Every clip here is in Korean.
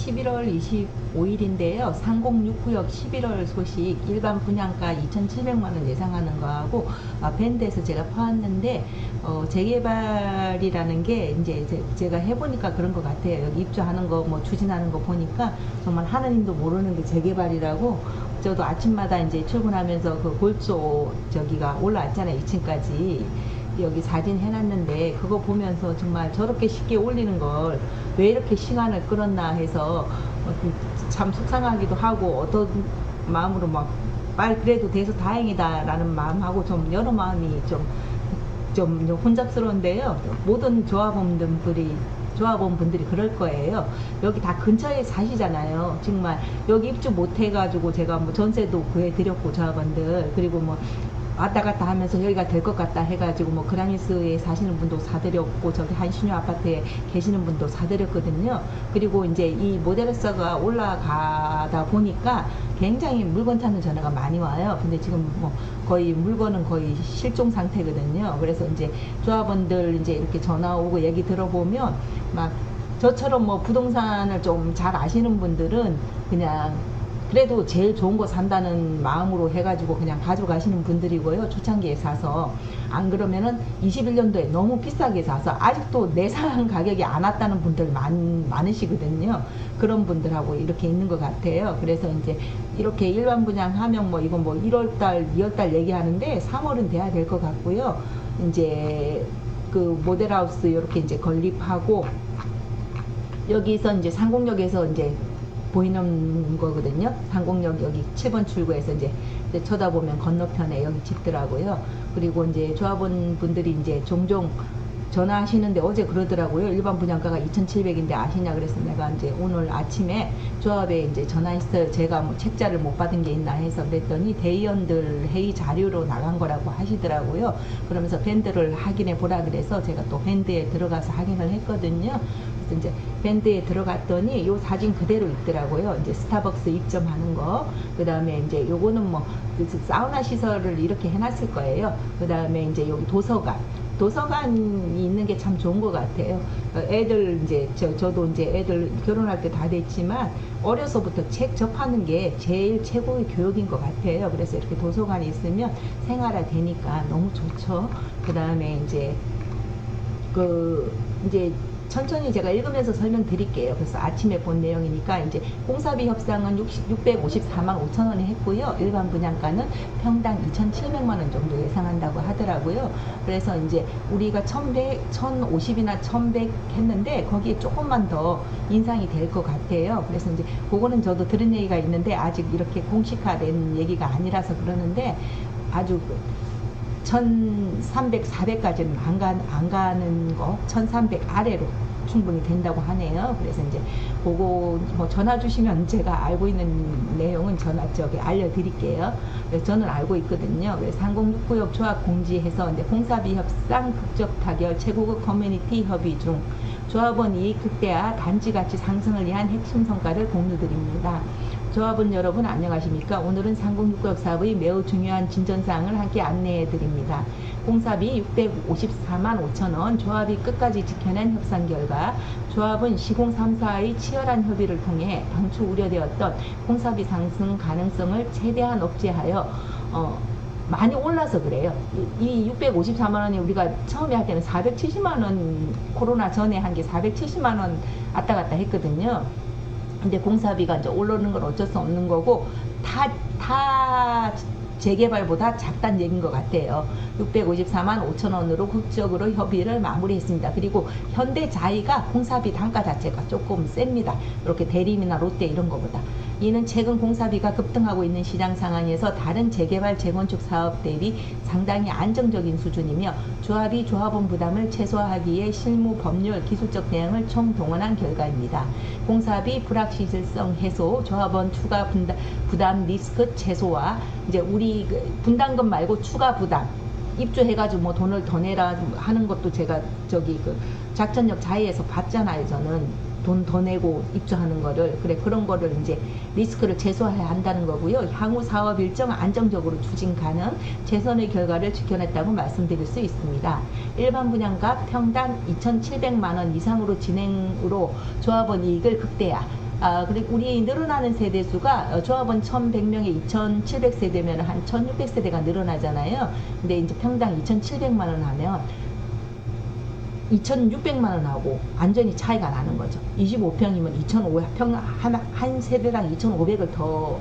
11월 25일인데요. 상공육구역 11월 소식 일반 분양가 2,700만원 예상하는 거하고 밴드에서 제가 파왔는데 재개발이라는 게 이제 제가 해보니까 그런 것 같아요. 여기 입주하는 거 뭐 추진하는 거 보니까 정말 하느님도 모르는 게 재개발이라고. 저도 아침마다 이제 출근하면서 그 골조 저기가 올라왔잖아요. 2층까지. 여기 사진 해놨는데 그거 보면서 정말 저렇게 쉽게 올리는 걸 왜 이렇게 시간을 끌었나 해서 참 속상하기도 하고 어떤 마음으로 막 그래도 돼서 다행이다 라는 마음하고 좀 여러 마음이 좀 혼잡스러운데요. 모든 조합원분들이 그럴 거예요. 여기 다 근처에 사시잖아요. 정말 여기 입주 못 해가지고 제가 뭐 전세도 구해드렸고 조합원들 그리고 뭐 왔다 갔다 하면서 여기가 될 것 같다 해가지고 뭐 그라니스에 사시는 분도 사드렸고 저기 한신유 아파트에 계시는 분도 사드렸거든요. 그리고 이제 이 모델사가 올라가다 보니까 굉장히 물건 찾는 전화가 많이 와요. 근데 지금 뭐 거의 물건은 거의 실종 상태거든요. 그래서 이제 조합원들 이제 이렇게 전화 오고 얘기 들어보면 막 저처럼 뭐 부동산을 좀 잘 아시는 분들은 그냥 그래도 제일 좋은 거 산다는 마음으로 해가지고 그냥 가져가시는 분들이고요. 초창기에 사서. 안 그러면은 21년도에 너무 비싸게 사서 아직도 내상 가격이 안 왔다는 분들 많으시거든요. 그런 분들하고 이렇게 있는 것 같아요. 그래서 이제 이렇게 일반 분양하면 뭐 이건 뭐 1월달, 2월달 얘기하는데 3월은 돼야 될 것 같고요. 이제 그 모델하우스 이렇게 이제 건립하고 여기서 이제 상공역에서 이제 보이는 거거든요. 상공역 여기 7번 출구에서 이제 쳐다보면 건너편에 여기 집더라고요. 그리고 이제 조합원 분들이 이제 종종 전화하시는데 어제 그러더라고요. 일반 분양가가 2,700인데 아시냐 그래서 내가 이제 오늘 아침에 조합에 이제 전화했어요. 제가 뭐 책자를 못 받은 게 있나 해서 그랬더니 대의원들 회의 자료로 나간 거라고 하시더라고요. 그러면서 밴드를 확인해 보라 그래서 제가 또 밴드에 들어가서 확인을 했거든요. 그래서 이제 밴드에 들어갔더니 요 사진 그대로 있더라고요. 이제 스타벅스 입점하는 거. 그 다음에 이제 요거는 뭐 사우나 시설을 이렇게 해놨을 거예요. 그 다음에 이제 여기 도서관이 있는 게 참 좋은 것 같아요. 애들 이제 저도 이제 애들 결혼할 때 다 됐지만 어려서부터 책 접하는 게 제일 최고의 교육인 것 같아요. 그래서 이렇게 도서관이 있으면 생활화 되니까 너무 좋죠. 그 다음에 이제 이제 천천히 제가 읽으면서 설명드릴게요. 그래서 아침에 본 내용이니까 이제 공사비 협상은 654만 5천 원에 했고요. 일반 분양가는 평당 2,700만 원 정도 예상한다고 하더라고요. 그래서 이제 우리가 1,50이나 1,100 했는데 거기에 조금만 더 인상이 될 것 같아요. 그래서 이제 그거는 저도 들은 얘기가 있는데 아직 이렇게 공식화된 얘기가 아니라서 그러는데 아주 1,300, 400까지는 안 가는 거, 1,300 아래로 충분히 된다고 하네요. 그래서 이제 그거 뭐 전화 주시면 제가 알고 있는 내용은 알려드릴게요. 그래서 저는 알고 있거든요. 그래서 상공육구역 조합 공지해서 이제 공사비 협상 극적 타결 최고급 커뮤니티 협의 중 조합원 이익 극대화 단지 가치 상승을 위한 핵심 성과를 공유드립니다. 조합원 여러분 안녕하십니까? 오늘은 상공육구역 사업의 매우 중요한 진전사항을 함께 안내해 드립니다. 공사비 654만 5천 원, 조합이 끝까지 지켜낸 협상 결과 조합은 시공 3사의 치열한 협의를 통해 당초 우려되었던 공사비 상승 가능성을 최대한 억제하여 많이 올라서 그래요. 이 654만 원이 우리가 처음에 할 때는 470만 원 코로나 전에 한 게 470만 원 왔다 갔다 했거든요. 근데 공사비가 이제 올라오는 건 어쩔 수 없는 거고 다 재개발보다 작다는 얘기인 것 같아요. 654만 5천 원으로 극적으로 협의를 마무리했습니다. 그리고 현대자이가 공사비 단가 자체가 조금 셉니다. 이렇게 대림이나 롯데 이런 거보다. 이는 최근 공사비가 급등하고 있는 시장 상황에서 다른 재개발 재건축 사업 대비 상당히 안정적인 수준이며 조합이 조합원 부담을 최소화하기 위해 실무 법률 기술적 대응을 총동원한 결과입니다. 공사비 불확실성 해소, 조합원 추가 부담 리스크 최소화, 이제 우리 분담금 말고 추가 부담 입주해가지고 뭐 돈을 더 내라 하는 것도 제가 작전력 자회에서 봤잖아요. 저는 돈 더 내고 입주하는 거를. 그래, 그런 거를 이제 리스크를 최소화해야 한다는 거고요. 향후 사업 일정 안정적으로 추진 가능, 최선의 결과를 지켜냈다고 말씀드릴 수 있습니다. 일반 분양가 평당 2,700만 원 이상으로 진행으로 조합원 이익을 극대화, 그리고 우리 늘어나는 세대 수가 조합원 1100명에 2700세대면 한 1600세대가 늘어나잖아요. 근데 이제 평당 2700만 원 하면 2,600만 원 하고 완전히 차이가 나는 거죠. 25평이면 2,500, 한 세대당 2,500을 더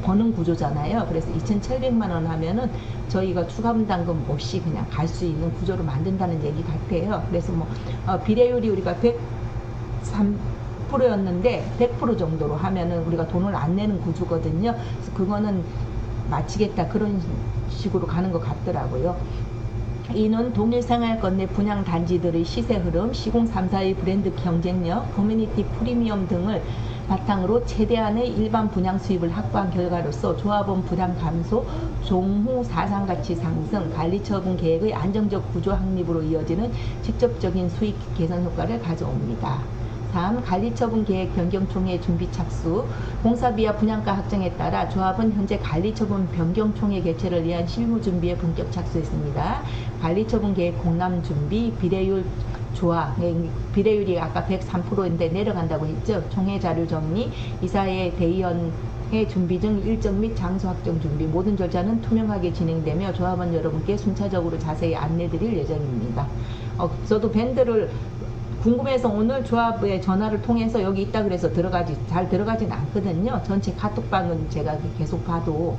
버는 구조잖아요. 그래서 2,700만 원 하면은 저희가 추가 분담금 없이 그냥 갈 수 있는 구조로 만든다는 얘기 같아요. 그래서 뭐 비례율이 우리가 103%였는데 100% 정도로 하면은 우리가 돈을 안 내는 구조거든요. 그래서 그거는 마치겠다 그런 식으로 가는 것 같더라고요. 이는 동일생활권 내 분양 단지들의 시세 흐름, 시공 3사의 브랜드 경쟁력, 커뮤니티 프리미엄 등을 바탕으로 최대한의 일반 분양 수입을 확보한 결과로서 조합원 부담 감소, 종후 사상가치 상승, 관리처분 계획의 안정적 구조 확립으로 이어지는 직접적인 수익 개선 효과를 가져옵니다. 3. 관리처분 계획 변경 총회 준비 착수. 공사비와 분양가 확정에 따라 조합은 현재 관리처분 변경 총회 개최를 위한 실무 준비에 본격 착수했습니다. 관리처분 계획 공람 준비, 비례율 조화, 비례율이 아까 103%인데 내려간다고 했죠. 총회 자료 정리, 이사회 대의원회 준비 등 일정 및 장소 확정 준비, 모든 절차는 투명하게 진행되며 조합원 여러분께 순차적으로 자세히 안내드릴 예정입니다. 저도 밴드를 궁금해서 오늘 조합의 전화를 통해서 여기 있다 그래서 잘 들어가진 않거든요. 전체 카톡방은 제가 계속 봐도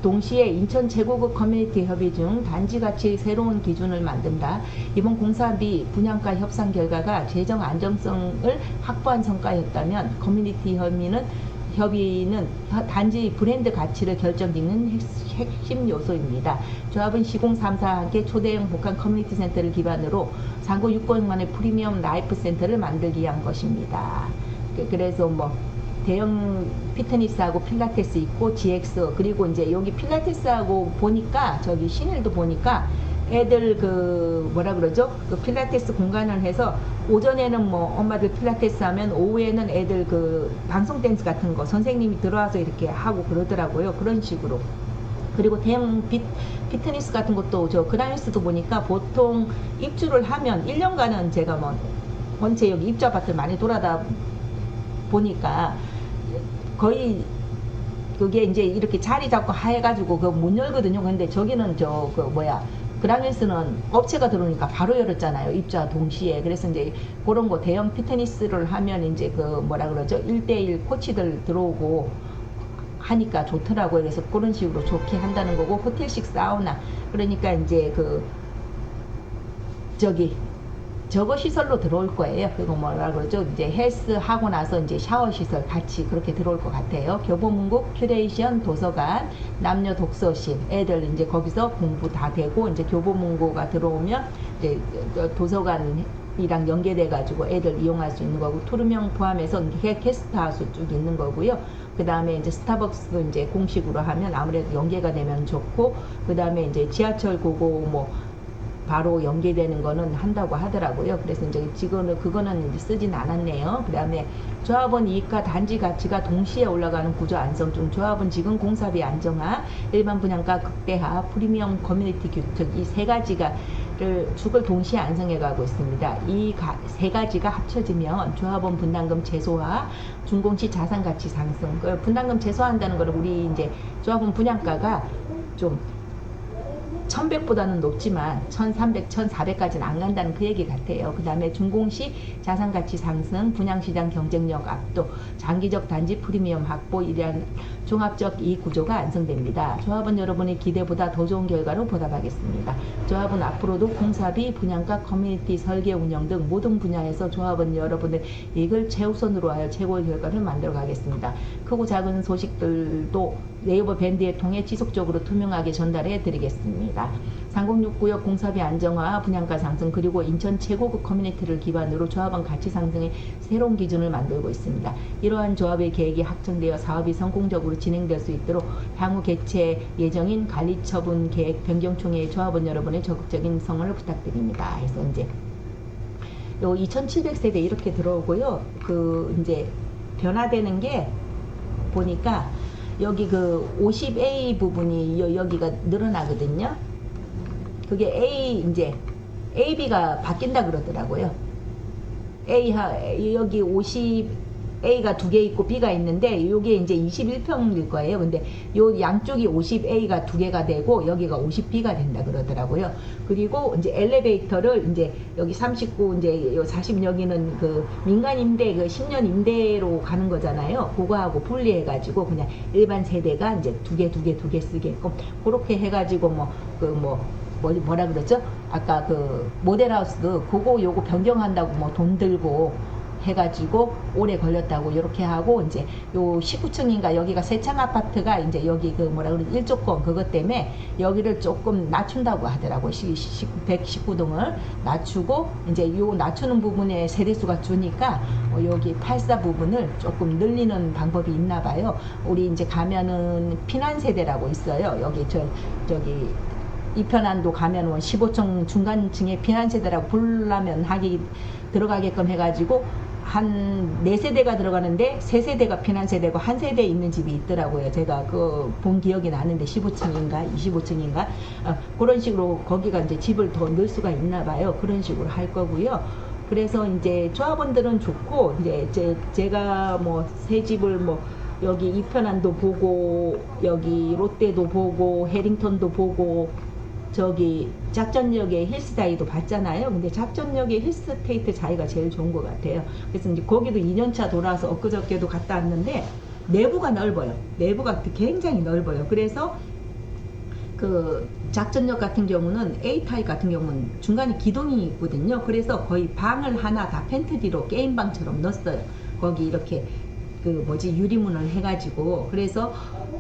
동시에 인천 최고급 커뮤니티 협의 중 단지 가치의 새로운 기준을 만든다. 이번 공사비 분양가 협상 결과가 재정 안정성을 확보한 성과였다면 커뮤니티 협의는 단지 브랜드 가치를 결정짓는 핵심 요소입니다. 조합은 시공 3사와 함께 초대형 복합 커뮤니티 센터를 기반으로 상고 6공간의 프리미엄 라이프 센터를 만들기 위한 것입니다. 그래서 뭐 대형 피트니스하고 필라테스 있고 GX, 그리고 이제 여기 필라테스하고 보니까 저기 신일도 보니까 애들 그 뭐라 그러죠? 그 필라테스 공간을 해서 오전에는 뭐 엄마들 필라테스 하면 오후에는 애들 그 방송 댄스 같은 거 선생님이 들어와서 이렇게 하고 그러더라고요. 그런 식으로. 그리고 대형 피트니스 같은 것도 저 그라니스도 보니까 보통 입주를 하면 1년간은 제가 뭐 원체 여기 입주 아파트 많이 돌아다 보니까 거의 그게 이제 이렇게 자리 잡고 해가지고 그 문 열거든요. 근데 저기는 저 그 뭐야 그라니스는 업체가 들어오니까 바로 열었잖아요. 입주와 동시에. 그래서 이제 그런 거 대형 피트니스를 하면 이제 그 뭐라 그러죠? 1대1 코치들 들어오고 하니까 좋더라고요. 그래서 그런 식으로 좋게 한다는 거고, 호텔식 사우나. 그러니까 이제 그 저거 시설로 들어올 거예요. 그리고 뭐라 그러죠? 이제 헬스 하고 나서 이제 샤워 시설 같이 그렇게 들어올 것 같아요. 교보문고 큐레이션 도서관, 남녀 독서실, 애들 이제 거기서 공부 다 되고, 이제 교보문고가 들어오면 이제 도서관이랑 연계돼 가지고 애들 이용할 수 있는 거고, 투룸형 포함해서 게스트하우스 쭉 있는 거고요. 그 다음에 이제 스타벅스도 이제 공식으로 하면 아무래도 연계가 되면 좋고, 그 다음에 이제 지하철 고고 뭐 바로 연계되는 거는 한다고 하더라고요. 그래서 이제 지금은 그거는 이제 쓰진 않았네요. 그 다음에 조합원 이익과 단지 가치가 동시에 올라가는 구조 안성 중 조합원 지금 공사비 안정화, 일반 분양가 극대화, 프리미엄 커뮤니티 규칙, 이 세 가지가 축을 동시에 안성해 가고 있습니다. 이 세 가지가 합쳐지면 조합원 분담금 최소화, 준공시 자산 가치 상승. 분담금 최소화한다는 거를 우리 이제 조합원 분양가가 좀 1100보다는 높지만 1300, 1400까지는 안 간다는 그 얘기 같아요. 그 다음에 준공시 자산가치 상승, 분양시장 경쟁력 압도, 장기적 단지 프리미엄 확보, 이러한 종합적 이익 구조가 안성됩니다. 조합원 여러분의 기대보다 더 좋은 결과로 보답하겠습니다. 조합은 앞으로도 공사비, 분양가, 커뮤니티, 설계, 운영 등 모든 분야에서 조합원 여러분의 이익을 최우선으로 하여 최고의 결과를 만들어 가겠습니다. 크고 작은 소식들도 네이버 밴드에 통해 지속적으로 투명하게 전달해 드리겠습니다. 3069역 공사비 안정화, 분양가 상승, 그리고 인천 최고급 커뮤니티를 기반으로 조합원 가치 상승의 새로운 기준을 만들고 있습니다. 이러한 조합의 계획이 확정되어 사업이 성공적으로 진행될 수 있도록 향후 개최 예정인 관리처분 계획 변경총회의 조합원 여러분의 적극적인 성원을 부탁드립니다. 그래서 이제 요 2700세대 이렇게 들어오고요. 그 이제 변화되는 게 보니까 여기 그 50A 부분이 여기가 늘어나거든요. 그게 이제 AB가 바뀐다 그러더라고요. 여기 50 A가 두 개 있고 B가 있는데 요게 이제 21평일 거예요. 근데 요 양쪽이 50A가 두 개가 되고 여기가 50B가 된다 그러더라고요. 그리고 이제 엘리베이터를 이제 여기 39 이제 요 40 여기는 그 민간 임대 그 10년 임대로 가는 거잖아요. 그거하고 분리해 가지고 그냥 일반 세대가 이제 두 개 쓰게끔 그렇게 해 가지고 뭐라 그러죠? 아까 그 모델하우스도 그거 요거 변경한다고 뭐 돈 들고 해가지고 오래 걸렸다고 이렇게 하고 이제 요 19층인가 여기가 세창 아파트가 이제 여기 그 뭐라 그러지 일조권 그것 때문에 여기를 조금 낮춘다고 하더라고요. 119동을 낮추고 이제 요 낮추는 부분에 세대수가 주니까 여기 84 부분을 조금 늘리는 방법이 있나 봐요. 우리 이제 가면은 피난 세대라고 있어요. 여기 저기 이편안도 가면 15층 중간층에 피난세대라고 부르려면 하기 들어가게끔 해가지고 한 4세대가 들어가는데 3세대가 피난세대고 한 세대 있는 집이 있더라고요. 제가 그 본 기억이 나는데 15층인가 25층인가 그런 식으로 거기가 이제 집을 더 넣을 수가 있나 봐요. 그런 식으로 할 거고요. 그래서 이제 조합원들은 좋고 이제 제가 뭐 새 집을 뭐 여기 이편안도 보고 여기 롯데도 보고 해링턴도 보고 저기 작전역의 힐스다이도 봤잖아요. 근데 작전역의 힐스테이트 자리가 제일 좋은 것 같아요. 그래서 이제 거기도 2년차 돌아서 엊그저께도 갔다 왔는데 내부가 넓어요. 내부가 굉장히 넓어요. 그래서 그 작전역 같은 경우는 A타입 같은 경우는 중간에 기둥이 있거든요. 그래서 거의 방을 하나 다 팬트리로 게임방처럼 넣었어요. 거기 이렇게 그 뭐지 유리문을 해가지고 그래서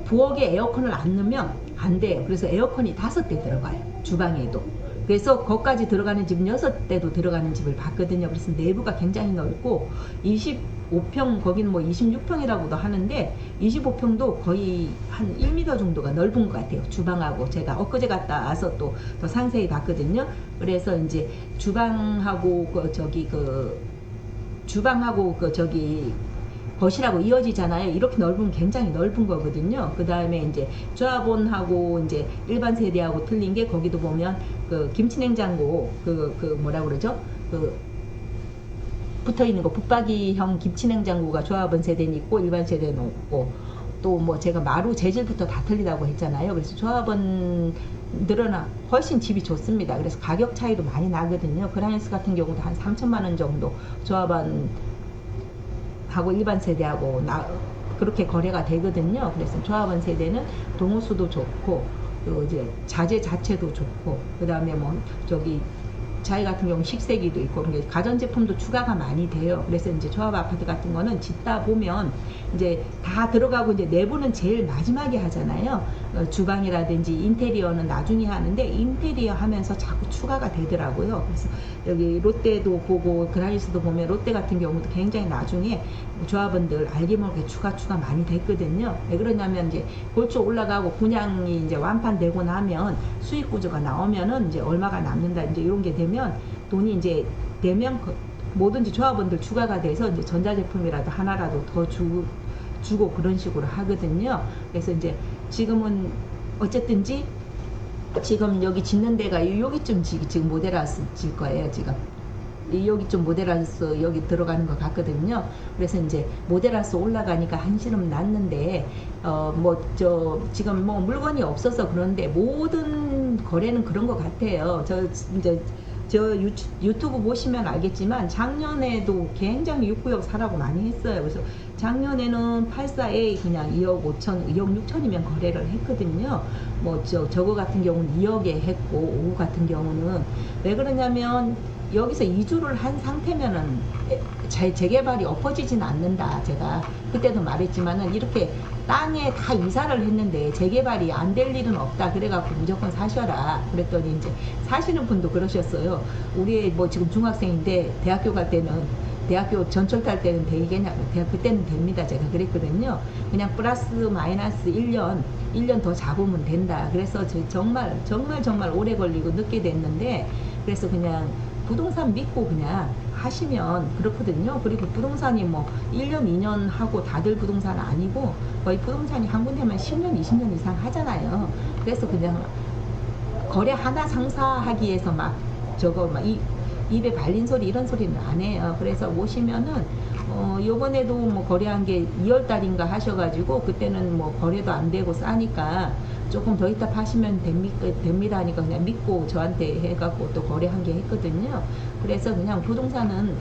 부엌에 에어컨을 안 넣으면 안 돼요. 그래서 에어컨이 5대 들어가요. 주방에도. 그래서 거기까지 들어가는 집은 6대도 들어가는 집을 봤거든요. 그래서 내부가 굉장히 넓고 25평 거기는 뭐 26평이라고도 하는데 25평도 거의 한 1m 정도가 넓은 것 같아요. 주방하고 제가 엊그제 갔다 와서 또 더 상세히 봤거든요. 그래서 이제 주방하고 거실하고 이어지잖아요. 이렇게 넓으면 굉장히 넓은 거거든요. 그 다음에 이제 조합원하고 이제 일반 세대하고 틀린 게 거기도 보면 그 김치냉장고 그 뭐라 그러죠? 그 붙어 있는 거 붙박이형 김치냉장고가 조합원 세대는 있고 일반 세대는 없고 또 뭐 제가 마루 재질부터 다 틀리다고 했잖아요. 그래서 조합원들은 훨씬 집이 좋습니다. 그래서 가격 차이도 많이 나거든요. 그라이언스 같은 경우도 한 3천만 원 정도 조합원 하고 일반 세대하고 그렇게 거래가 되거든요. 그래서 조합원 세대는 동호수도 좋고 그리고 이제 자재 자체도 좋고 그 다음에 뭐 저기 자이 같은 경우 식세기도 있고 가전제품도 추가가 많이 돼요. 그래서 이제 조합 아파트 같은 거는 짓다 보면 이제 다 들어가고 이제 내부는 제일 마지막에 하잖아요. 주방이라든지 인테리어는 나중에 하는데 인테리어 하면서 자꾸 추가가 되더라고요. 그래서 여기 롯데도 보고 그라이스도 보면 롯데 같은 경우도 굉장히 나중에 조합원들 알게 모르게 추가 많이 됐거든요. 왜 그러냐면 이제 골조 올라가고 분양이 이제 완판되고 나면 수익 구조가 나오면은 이제 얼마가 남는다 이제 이런 게 되면 돈이 이제 되면 뭐든지 조합원들 추가가 돼서 이제 전자제품이라도 하나라도 더 주고 그런 식으로 하거든요. 그래서 이제 지금은 어쨌든지 지금 여기 짓는 데가 여기쯤 지금 모델하우스 질 거예요. 지금 여기 좀 모델하우스 여기 들어가는 것 같거든요. 그래서 이제 모델하우스 올라가니까 한시름 났는데 지금 뭐 물건이 없어서 그런데 모든 거래는 그런 것 같아요. 저 유튜브 보시면 알겠지만 작년에도 굉장히 6구역 사라고 많이 했어요. 그래서 작년에는 84A 그냥 2억 5천, 2억 6천이면 거래를 했거든요. 뭐 저거 같은 경우는 2억에 했고 5 같은 경우는 왜 그러냐면 여기서 이주를 한 상태면은 재개발이 엎어지진 않는다. 제가 그때도 말했지만은 이렇게 땅에 다 이사를 했는데 재개발이 안 될 일은 없다. 그래갖고 무조건 사셔라. 그랬더니 이제 사시는 분도 그러셨어요. 우리 뭐 지금 중학생인데 대학교 갈 때는 대학교 전철 탈 때는 되겠냐? 그때는 됩니다. 제가 그랬거든요. 그냥 플러스 마이너스 1년 더 잡으면 된다. 그래서 정말 오래 걸리고 늦게 됐는데 그래서 그냥 부동산 믿고 그냥 하시면 그렇거든요. 그리고 부동산이 뭐 1년, 2년 하고 다들 부동산 아니고 거의 부동산이 한 군데면 10년, 20년 이상 하잖아요. 그래서 그냥 거래 하나 상사하기 위해서 입에 발린 소리 이런 소리는 안 해요. 그래서 오시면은 요번에도 뭐 거래한 게 2월달인가 하셔가지고 그때는 뭐 거래도 안 되고 싸니까 조금 더 이따 파시면 됩니다 하니까 그냥 믿고 저한테 해갖고 또 거래한 게 했거든요. 그래서 그냥 부동산은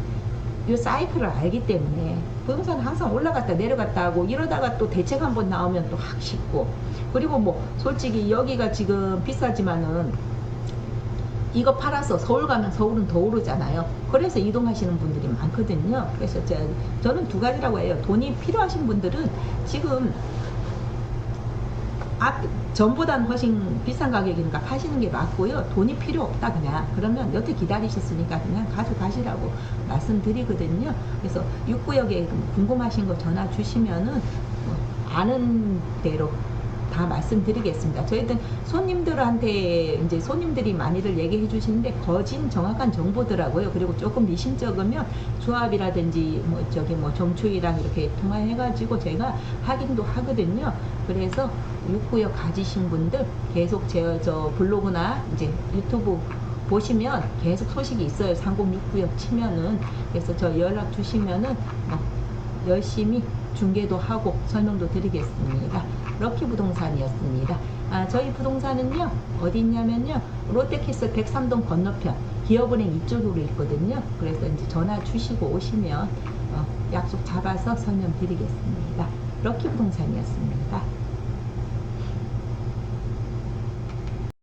이 사이클을 알기 때문에 부동산은 항상 올라갔다 내려갔다 하고 이러다가 또 대책 한번 나오면 또 확 식고, 그리고 뭐 솔직히 여기가 지금 비싸지만은 이거 팔아서 서울 가면 서울은 더 오르잖아요. 그래서 이동하시는 분들이 많거든요. 그래서 저는 두 가지라고 해요. 돈이 필요하신 분들은 지금 전보다는 훨씬 비싼 가격이니까 파시는 게 맞고요. 돈이 필요 없다 그냥 그러면 여태 기다리셨으니까 그냥 가져가시라고 말씀드리거든요. 그래서 6구역에 궁금하신 거 전화 주시면은 아는 대로 다 말씀드리겠습니다. 저희들 손님들한테 이제 손님들이 많이들 얘기해 주시는데 거진 정확한 정보더라고요. 그리고 조금 미심쩍으면 조합이라든지 뭐 정초이랑 이렇게 통화해가지고 제가 확인도 하거든요. 그래서 6구역 가지신 분들 계속 저 블로그나 이제 유튜브 보시면 계속 소식이 있어요. 3069역 치면은. 그래서 저 연락 주시면은 열심히 중개도 하고 설명도 드리겠습니다. 럭키 부동산이었습니다. 저희 부동산은요 어디 있냐면요 롯데캐슬 103동 건너편 기업은행 이쪽으로 있거든요. 그래서 이제 전화 주시고 오시면 약속 잡아서 설명드리겠습니다. 럭키 부동산이었습니다.